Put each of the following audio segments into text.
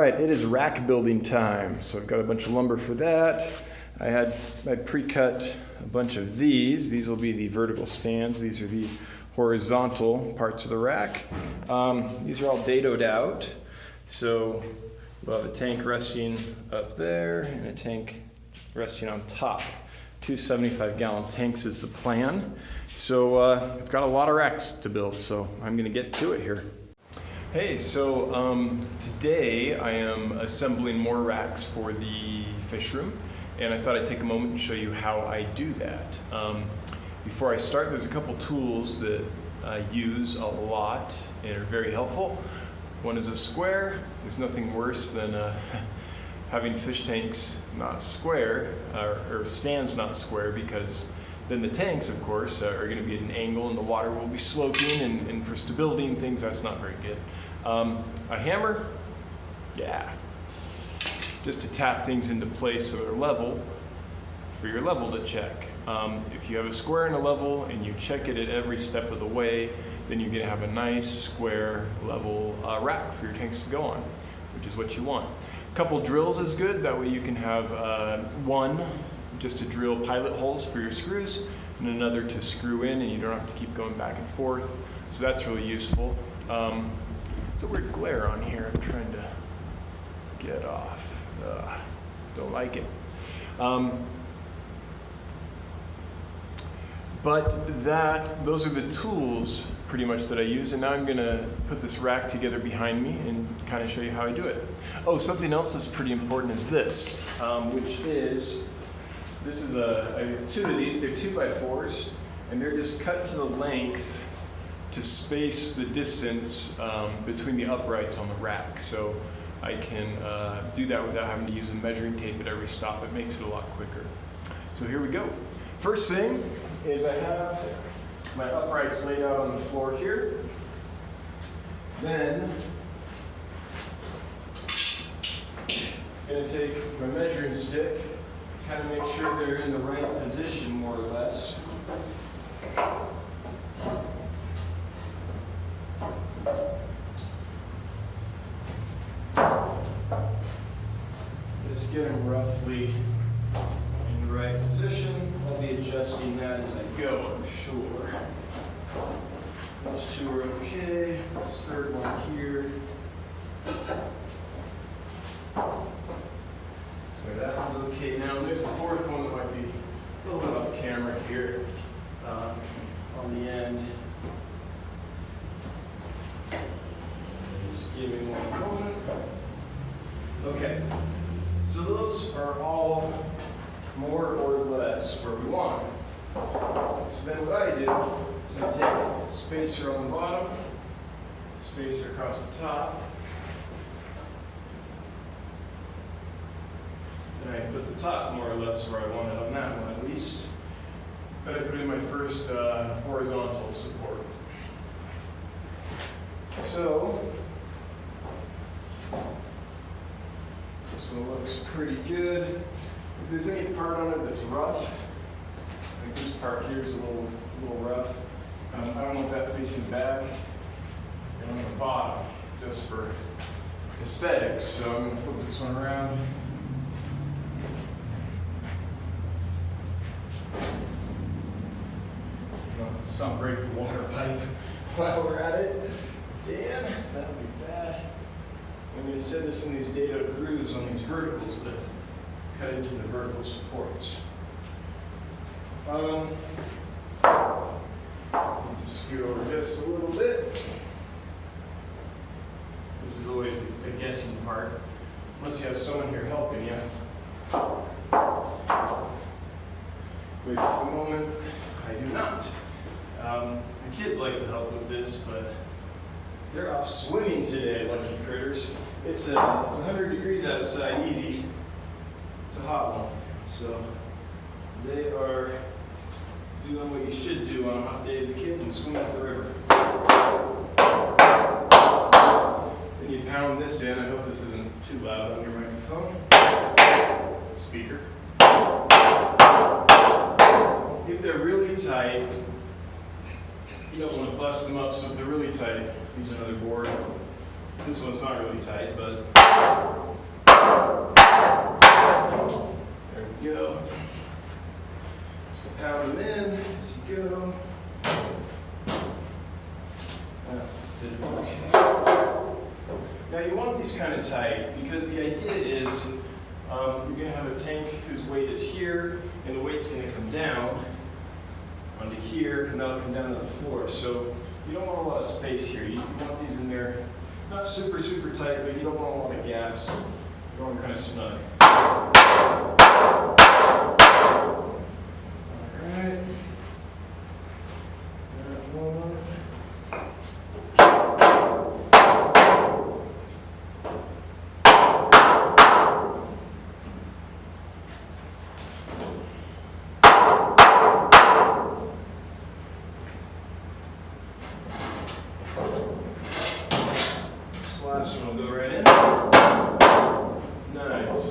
right, it is rack building time. So I've got a bunch of lumber for that. I pre-cut a bunch of these. These will be the vertical stands. These are the horizontal parts of the rack. These are all dadoed out. So we'll have a tank resting up there and a tank resting on top. 2 75-gallon tanks is the plan. So I've got a lot of racks to build, so I'm gonna get to it here. Hey, so today I am assembling more racks for the fish room, and I thought I'd take a moment and show you how I do that. Before I start, there's a couple tools that I use a lot and are very helpful. One is a square. There's nothing worse than having fish tanks not square, or stands not square, because then the tanks, of course, are going to be at an angle and the water will be sloping, and for stability and things, that's not very good. A hammer, yeah, just to tap things into place so they're level, for your level to check. If you have a square and a level and you check it at every step of the way, then you're going to have a nice square level rack for your tanks to go on, which is what you want. A couple drills is good. That way you can have one just to drill pilot holes for your screws and another to screw in, and you don't have to keep going back and forth. So that's really useful. There's a weird glare on here. I'm trying to get off. Don't like it. But those are the tools pretty much that I use, and now I'm gonna put this rack together behind me and kind of show you how I do it. Oh, something else that's pretty important is this, which is, I have 2 of these. They're 2x4s, and they're just cut to the length to space the distance between the uprights on the rack. So I can do that without having to use a measuring tape at every stop. It makes it a lot quicker. So here we go. First thing is I have my uprights laid out on the floor here. Then I'm going to take my measuring stick, kind of make sure they're in the right position more or less. Just get them roughly in the right position. I'll be adjusting that as I go, I'm sure. Those 2 are okay. This 3rd one here. So that one's okay now. And there's a 4th one that might be a little bit off camera here on the end. Just give me one moment. Okay, so those are all more or less where we want them. So then what I do is I take a spacer on the bottom, spacer across the top, and I put the top more or less where I want it on that one at least. Then I put in my first horizontal support. So this one looks pretty good. If there's any part on it that's rough, like this part here is a little rough, I don't want that facing back and on the bottom, just for aesthetics. So I'm going to flip this one around. Let's not break the water pipe while we're at it. Dan, that would be bad. I'm going to set this in these dado grooves on these verticals that cut into the vertical supports. Let's scoot over just a little bit. This is always the guessing part, unless you have someone here helping you. But at the moment, I do not. The kids like to help with this, but they're off swimming today, lucky critters. It's 100 degrees outside, easy. It's a hot one. So they are doing what you should do on a hot day as a kid and swim up the river. Then you pound this in. I hope this isn't too loud on your microphone. Speaker. If they're really tight, you don't want to bust them up, so if they're really tight, use another board. This one's not really tight, but you want these kind of tight because the idea is you're going to have a tank whose weight is here, and the weight's going to come down onto here, and that'll come down to the floor. So you don't want a lot of space here. You want these in there, not super, super tight, but you don't want a lot of gaps. You want them kind of snug. Alright. That one. Last one will go right in. Nice.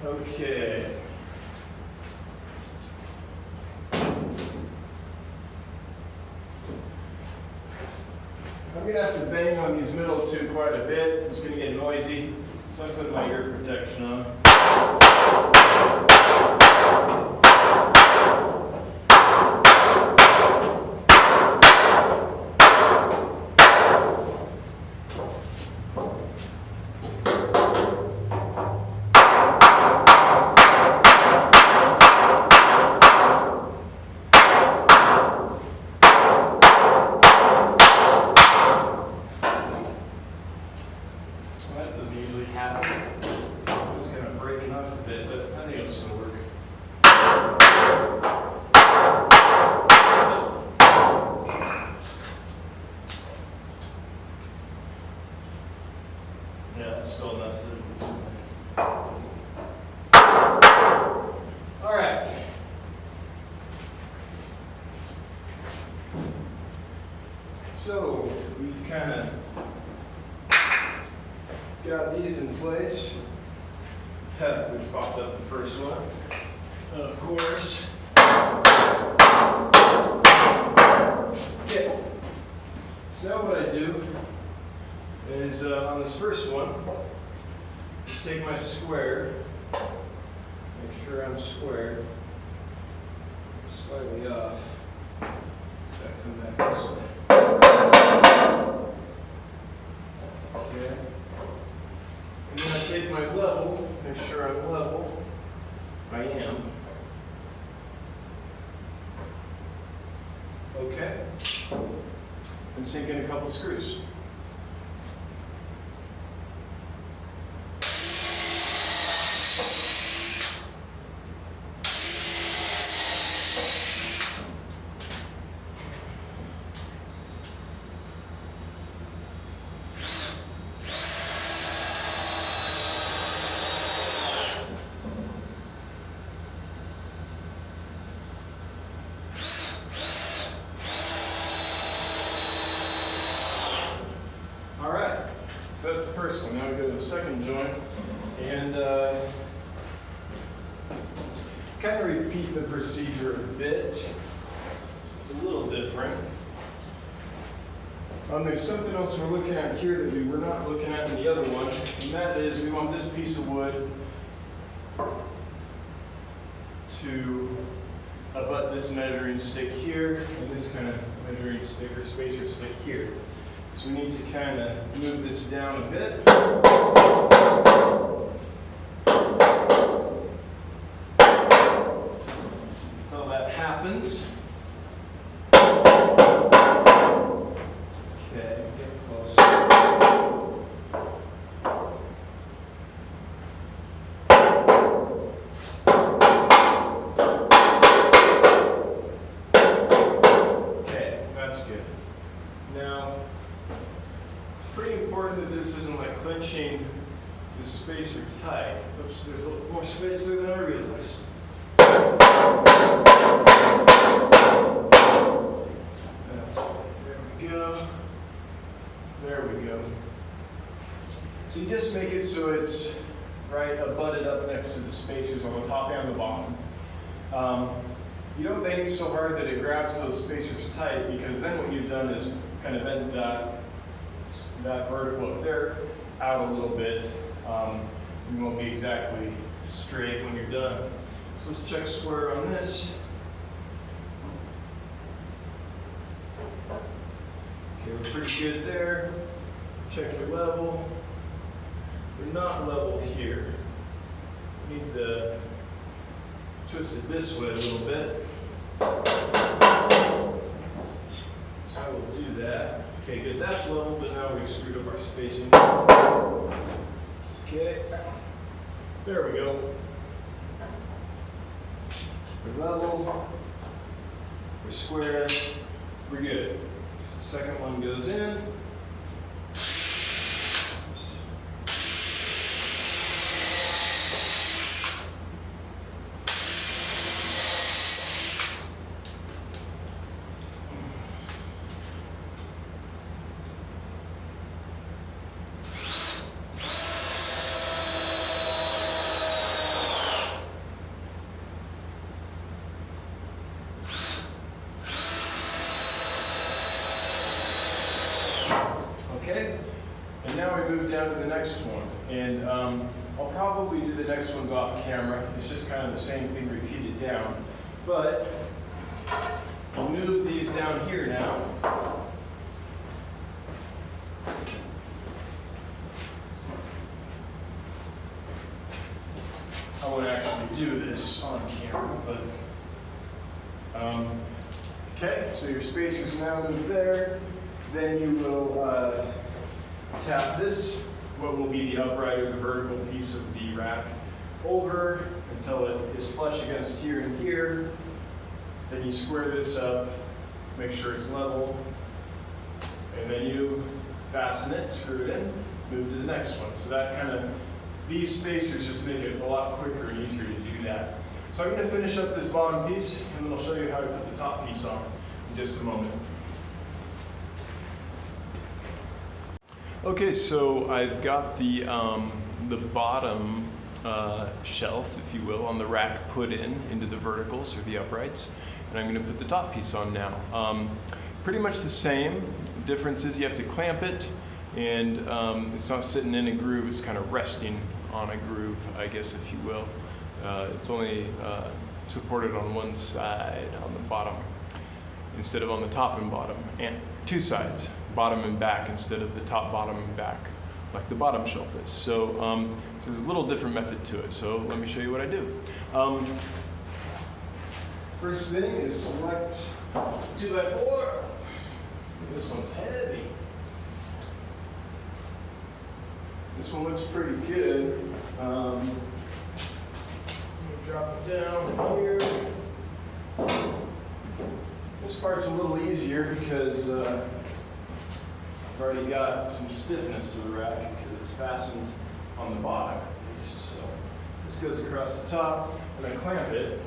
Okay. I'm going to have to bang on these middle two quite a bit. It's going to get noisy, so I'm putting my ear protection on. That doesn't usually happen. It's kind of breaking off a bit, but I think it'll still work. Yeah, that's still enough to... All right. So we've kind of got these in place. Which popped up the first one. Of course. Okay. So now what I do is on this first one, just take my square, make sure I'm square, slightly off. So I come back this way. Okay. And then I take my level, make sure I'm level. I am. Okay. And sink in a couple screws. So that's the first one. Now we go to the second joint and kind of repeat the procedure a bit. It's a little different. There's something else we're looking at here that we were not looking at in the other one, and that is we want this piece of wood to abut this measuring stick here and this kind of measuring stick or spacer stick here. So we need to kind of move this down a bit. So that happens. Okay, get close. Okay, that's good. Now, it's pretty important that this isn't like clenching the spacer tight. Oops, there's a little more space there than I realized. There we go. There we go. So you just make it so it's right abutted up next to the spacers on the top and the bottom. You don't bang it so hard that it grabs those spacers tight, because then what you've done is kind of bend that vertical up there out a little bit. You won't be exactly straight when you're done. So let's check square on this. Okay, we're pretty good there. check your level. We're not level here. Need to twist it this way a little bit. So I will do that. Okay, good. That's level, but now we've screwed up our spacing. Okay. There we go. We're level. We're square. We're good. So second one goes in. Okay, and now we move down to the next one, and I'll probably do the next ones off camera. It's just kind of the same thing repeated down, but I'll move these down here now. I won't actually do this on camera, but okay, so your spacers now move there. Then you will tap this, what will be the upright or the vertical piece of the rack, over until it is flush against here and here. Then you square this up, make sure it's level, and then you fasten it, screw it in, move to the next one. So that kind of, these spacers just make it a lot quicker and easier to do that. So I'm going to finish up this bottom piece, and then I'll show you how to put the top piece on in just a moment. Okay, so I've got the bottom shelf, if you will, on the rack put into the verticals or the uprights, and I'm going to put the top piece on now. Pretty much the same. The difference is you have to clamp it, and it's not sitting in a groove, it's kind of resting on a groove, I guess, if you will. It's only supported on one side, on the bottom, instead of on the top and bottom, and two sides, bottom and back instead of the top, bottom, and back, like the bottom shelf is. So, so there's a little different method to it. So let me show you what I do. First thing is select 2x4. This one's heavy. This one looks pretty good. Let me drop it down here. This part's a little easier because I've already got some stiffness to the rack because it's fastened on the bottom at least. So this goes across the top, and I clamp it.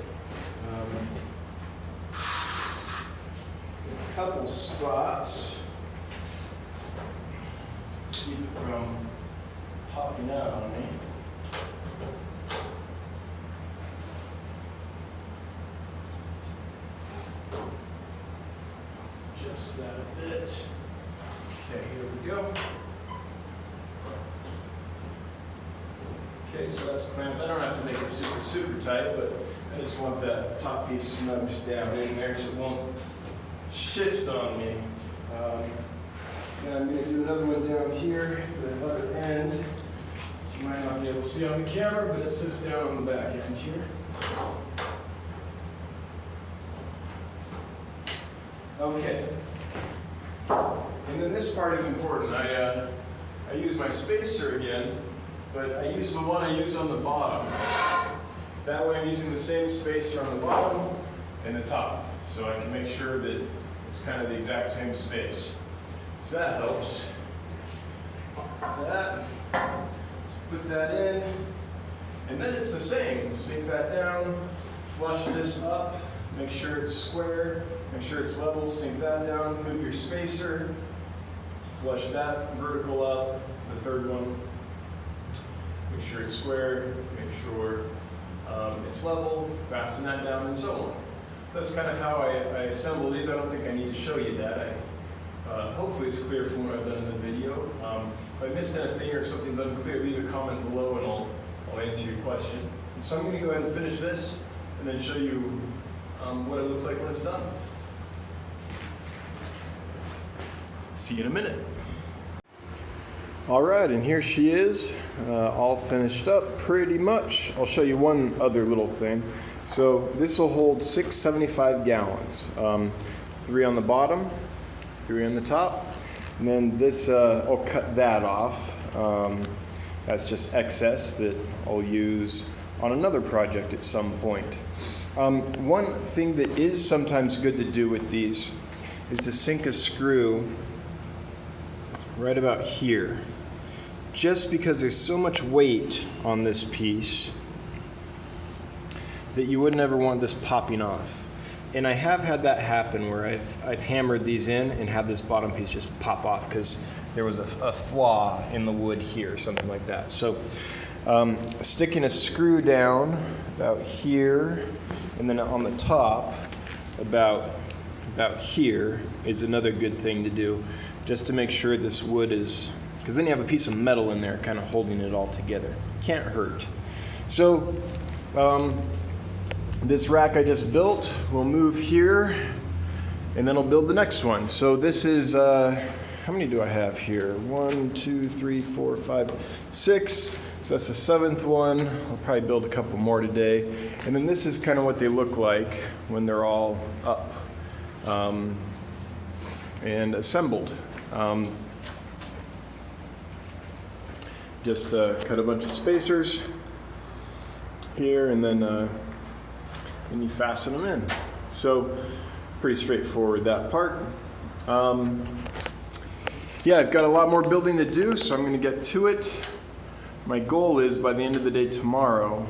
A couple spots to keep it from popping out on me. Adjust that a bit. Okay, here we go. Okay, so that's clamped. I don't have to make it super tight, but I just want that top piece smudged down in there so it won't shift on me. And I'm going to do another one down here, the other end. You might not be able to see on the camera, but it's just down on the back end here. Okay. And then this part is important. I use my spacer again, but I use the one I use on the bottom. That way I'm using the same spacer on the bottom and the top, so I can make sure that it's kind of the exact same space. So that helps. That, let's put that in, and then it's the same. Sink that down, flush this up, make sure it's square, make sure it's level, sink that down, move your spacer, flush that vertical up, the third one, make sure it's square, make sure it's level, fasten that down, and so on. That's kind of how I assemble these. I don't think I need to show you that. Hopefully it's clear from what I've done in the video. If I missed anything or if something's unclear, leave a comment below and I'll answer your question. And so I'm going to go ahead and finish this and then show you what it looks like when it's done. See you in a minute. All right, and here she is, all finished up pretty much. I'll show you one other little thing. So this will hold 675 gallons. 3 on the bottom, 3 on the top. And then this, I'll cut that off. That's just excess that I'll use on another project at some point. One thing that is sometimes good to do with these is to sink a screw right about here. Just because there's so much weight on this piece that you would never want this popping off. And I have had that happen where I've hammered these in and had this bottom piece just pop off because there was a flaw in the wood here, something like that. So sticking a screw down about here and then on the top about here is another good thing to do, just to make sure this wood is, because then you have a piece of metal in there kind of holding it all together. Can't hurt. So this rack I just built will move here, and then I'll build the next one. So this is, how many do I have here? 1, 2, 3, 4, 5, 6. So that's the 7th one. I'll probably build a couple more today. And then this is kind of what they look like when they're all up and assembled. Just cut a bunch of spacers here, and then you fasten them in. So pretty straightforward, that part. Yeah, I've got a lot more building to do, so I'm going to get to it. My goal is by the end of the day tomorrow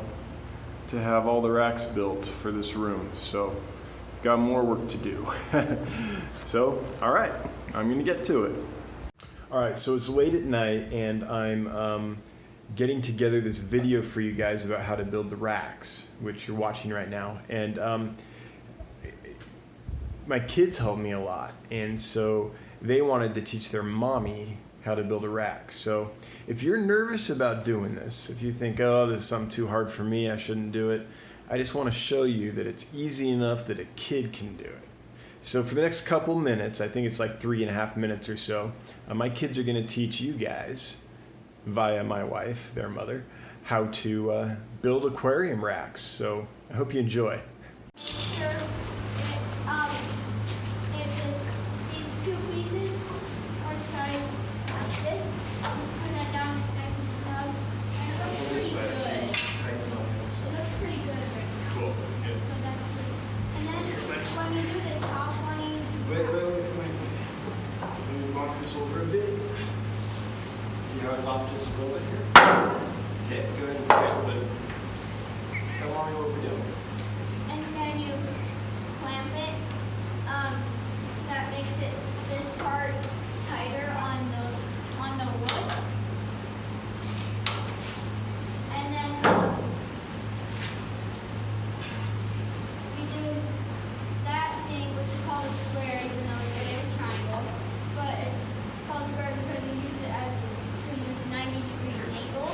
to have all the racks built for this room. So I've got more work to do. So, all right, I'm going to get to it. All right, so it's late at night, and I'm getting together this video for you guys about how to build the racks, which you're watching right now. And my kids help me a lot, and so they wanted to teach their mommy how to build a rack. So if you're nervous about doing this, if you think, oh, this is something too hard for me, I shouldn't do it, I just want to show you that it's easy enough that a kid can do it. So for the next couple minutes, I think it's like 3.5 minutes or so, my kids are going to teach you guys, via my wife, their mother, how to build aquarium racks. So I hope you enjoy. Sure. It's these 2 pieces, one size like this. Put that down nice and snug. And it looks pretty good. It looks pretty good right now. Cool. Good. So that's good. And then when you do the top one, Wait. Let me walk this over a bit. See how it's off just a little bit here? Okay, go ahead and grab it. Tell mommy what we're doing. and then you clamp it. That makes it this part tighter on the wood. And then you do that thing, which is called a square, even though it's a triangle. But it's called a square because you use it to use 90-degree angle.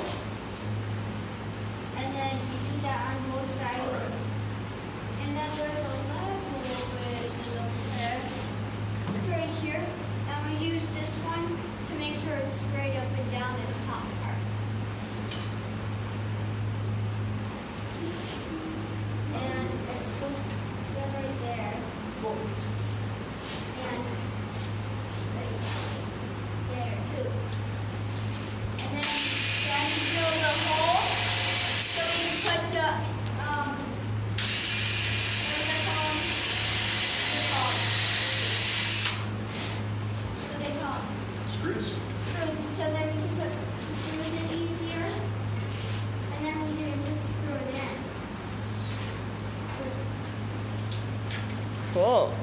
And then you do that on both sides. And then there's a level bridge there. It's right here. And we use this one to make sure it's straight up and down this top part. And it goes right there. And right there too. And then you drill the hole so we can put the what is that called? What they call Screws. screws, so then we can put the screws in easier. And then we can just screw it in. Cool.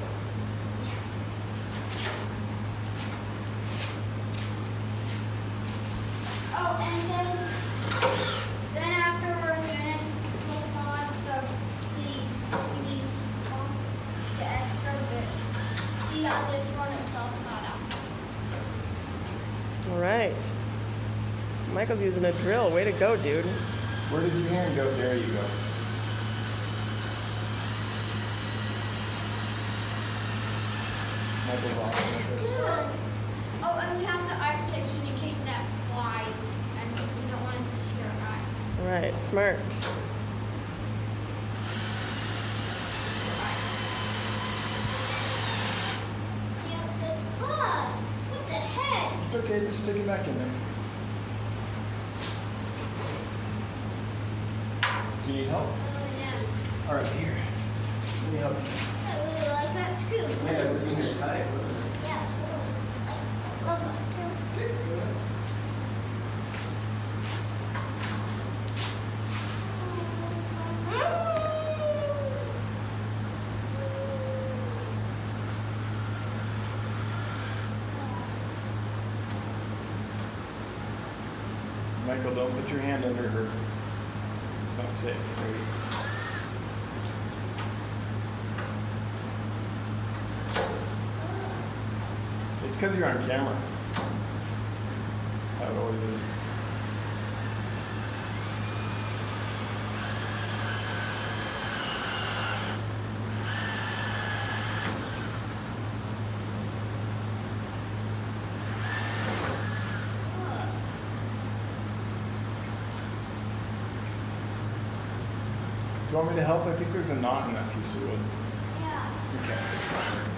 Oh, and then after we're finished, we'll saw off these off the extra bits. See on this one, it's all sawed off. All right. Michael's using a drill. Way to go, dude. Where does your hand go? There you go. Michael's awesome with this. Oh, and we have the eye protection in case that fly Right, smart. Feels good. Ah, what the heck? It's okay, just stick it back in there. Do you need help? Oh, yeah. All right, here. Let me help you. I really like that screw. Yeah, it was in there tight, wasn't it? Yeah, I love that screw. Okay, go ahead. Michael, don't put your hand under her. It's not safe. There you go. It's because you're on camera. That's how it always is. Do you want me to help? I think there's a knot in that piece of wood. Yeah. Okay.